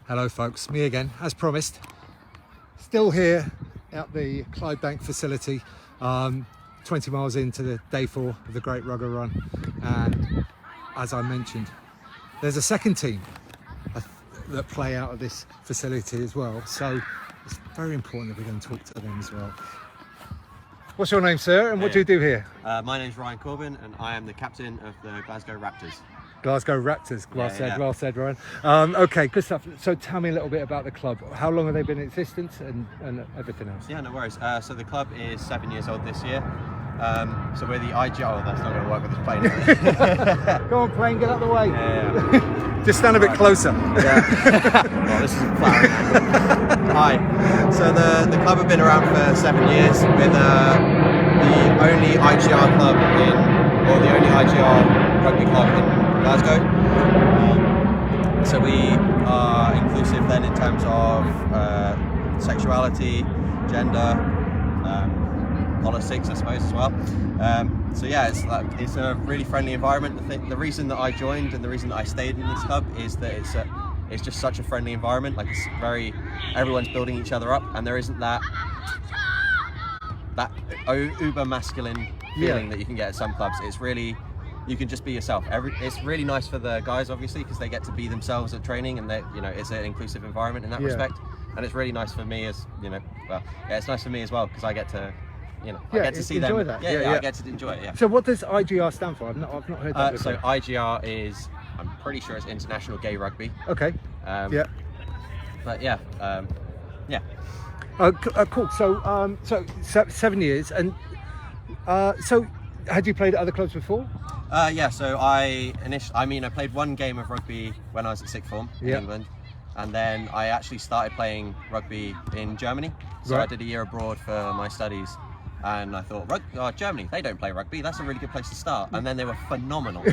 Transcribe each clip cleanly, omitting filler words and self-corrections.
Hello folks, me again, as promised. Still here at the Clydebank facility, 20 miles into the day 4 of the Great Rugger Run. And as I mentioned, there's a second team that play out of this facility as well. So it's very important that we're going to talk to them as well. What's your name, sir, and what do you do here? My name's Ryan Corbin, and I am the captain of the Glasgow Raptors. Glasgow Raptors, well said, Ryan. Okay, good stuff. So tell me a little bit about the club. How long have they been in existence and everything else? Yeah, no worries. So the club is 7 years old this year. So we're the IGR. Oh, that's not going to work with this plane, is it? Go on, plane, get out of the way. Yeah. Just stand a bit closer. Yeah. Well, this is a flowering angle. Hi. So the club have been around for 7 years. We're the only IGR club or the only IGR rugby club in Glasgow. So we are inclusive then in terms of sexuality, gender, politics, I suppose, as well. So yeah, it's a really friendly environment. The reason that I joined and the reason that I stayed in this club is that it's just such a friendly environment. Like, it's everyone's building each other up, and there isn't that uber masculine feeling that you can get at some clubs. It's really, you can just be yourself. It's really nice for the guys, obviously, because they get to be themselves at training, and it's an inclusive environment in that respect. And it's really nice for me it's nice for me as well, because I get to, I get to see them. That. I get to enjoy it. Yeah. So what does IGR stand for? I've not heard that before. So IGR is, I'm pretty sure it's International Gay Rugby. Okay. But yeah, yeah. Cool. So 7 years, and so had you played at other clubs before? Yeah. So I played one game of rugby when I was at sixth form in England, and then I actually started playing rugby in Germany. So I did a year abroad for my studies. And I thought, Germany, they don't play rugby. That's a really good place to start. And then they were phenomenal.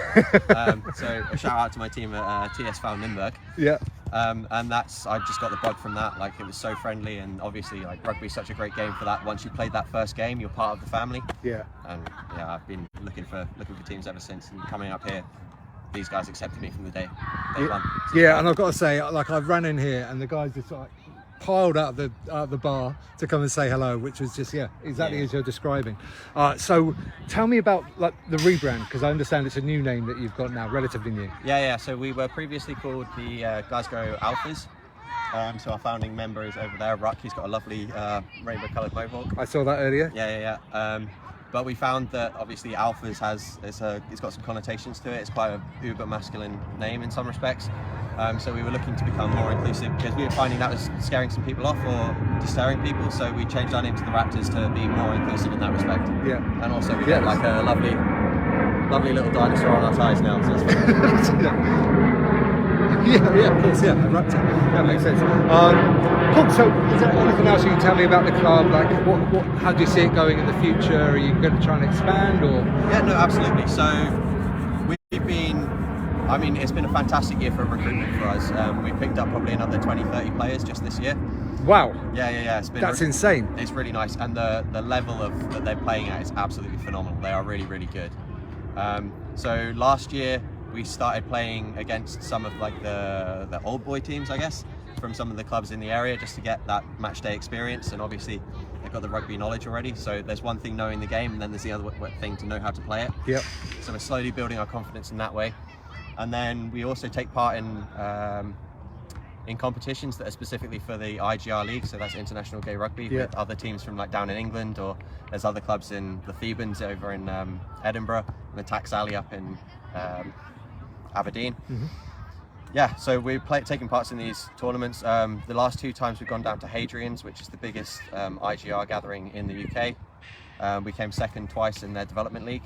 So a shout out to my team at TSV Nürnberg. Yeah. And I just got the bug from that. Like, it was so friendly, and obviously, like, rugby is such a great game for that. Once you played that first game, you're part of the family. Yeah. And yeah, I've been looking for teams ever since. And coming up here, these guys accepted me from the day one. So yeah, and I've got to say, like, I've ran in here, and the guys just like piled out the bar to come and say hello, which was just exactly as you're describing. So tell me about, like, the rebrand, because I understand it's a new name that you've got now, relatively new. Yeah. So we were previously called the Glasgow Alphas. So our founding member is over there, Ruck. He's got a lovely rainbow coloured mohawk. I saw that earlier. Yeah. But we found that obviously Alphas it's got some connotations to it. It's quite a uber masculine name in some respects. So we were looking to become more inclusive, because we were finding that was scaring some people off or deterring people. So we changed our name to the Raptors to be more inclusive in that respect. Yeah. And also we get like a lovely little dinosaur on our ties now. So that's yeah, of course, a raptor. That makes sense. Cool. So, is there anything else you can tell me about the club? Like, how do you see it going in the future? Are you going to try and expand, or? Yeah, no, absolutely. So, it's been a fantastic year for recruitment for us. We picked up probably another 20-30 players just this year. Wow. Yeah. That's insane. It's really nice, and the level that they're playing at is absolutely phenomenal. They are really, really good. So last year we started playing against some of, like, the old boy teams, I guess, from some of the clubs in the area, just to get that match day experience. And obviously they've got the rugby knowledge already. So there's one thing knowing the game, and then there's the other thing to know how to play it. Yep. So we're slowly building our confidence in that way. And then we also take part in competitions that are specifically for the IGR League, so that's International Gay Rugby, with other teams from, like, down in England, or there's other clubs in the Thebans over in Edinburgh, and the Tax Alley up in Aberdeen. Mm-hmm. Yeah, so we're taking parts in these tournaments. The last 2 times we've gone down to Hadrian's, which is the biggest IGR gathering in the UK. We came second twice in their development league,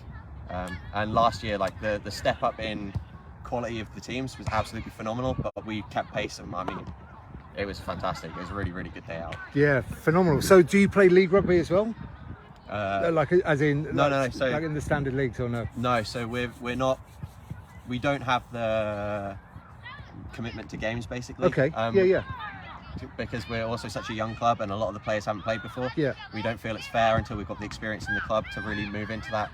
and last year, like, the step up in quality of the teams was absolutely phenomenal, but we kept pace, and it was fantastic. It was a really, really good day out. Yeah, phenomenal. So do you play league rugby as well? Like, as in no. So, like, in the standard leagues, or no? No. So we're not. We don't have the commitment to games, basically. Okay. Yeah. Because we're also such a young club, and a lot of the players haven't played before. Yeah. We don't feel it's fair until we've got the experience in the club to really move into that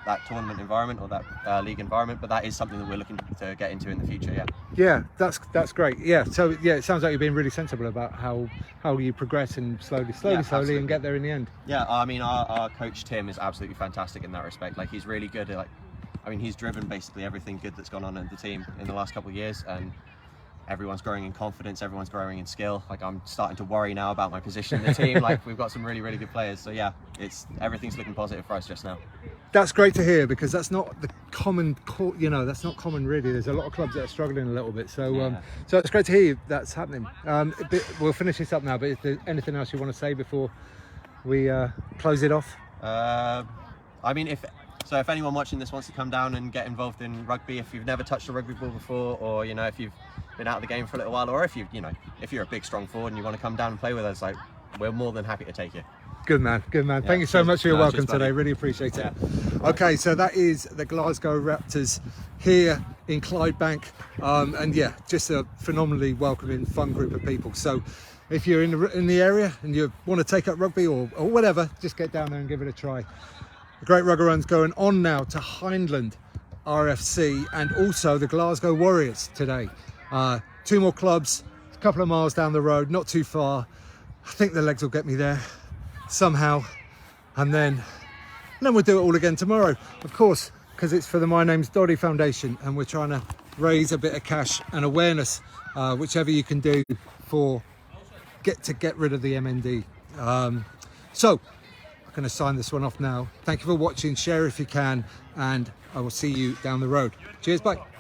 that tournament environment or that league environment, but that is something that we're looking to get into in the future. Yeah, that's great. Yeah, so yeah, it sounds like you're being really sensible about how you progress and slowly and get there in the end. Yeah, I mean, our coach Tim is absolutely fantastic in that respect. Like, he's really good at, like, I mean, he's driven basically everything good that's gone on in the team in the last couple of years, and everyone's growing in confidence, everyone's growing in skill. Like, I'm starting to worry now about my position in the team. Like, we've got some really good players. So yeah, everything's looking positive for us just now. That's great to hear, because that's not the common, that's not common really. There's a lot of clubs that are struggling a little bit. So so it's great to hear that's happening. We'll finish this up now, but is there anything else you want to say before we close it off? I mean, if anyone watching this wants to come down and get involved in rugby, if you've never touched a rugby ball before, or if you've been out of the game for a little while, or if you're a big strong forward and you want to come down and play with us, like, we're more than happy to take you. Good man. Yeah, Thank you so much for your welcome today. Really appreciate it. Yeah. Okay, so that is the Glasgow Raptors here in Clydebank, and yeah, just a phenomenally welcoming, fun group of people. So if you're in the area and you want to take up rugby or whatever, just get down there and give it a try. The Great Rugger Run's going on now to Hindland RFC and also the Glasgow Warriors today. 2 more clubs, a couple of miles down the road, not too far. I think the legs will get me there somehow, and then we'll do it all again tomorrow, of course, because it's for the My Name's Doddy Foundation, and we're trying to raise a bit of cash and awareness, whichever you can do for get rid of the MND. So I'm going to sign this one off now. Thank you for watching. Share if you can, and I will see you down the road. Cheers, bye.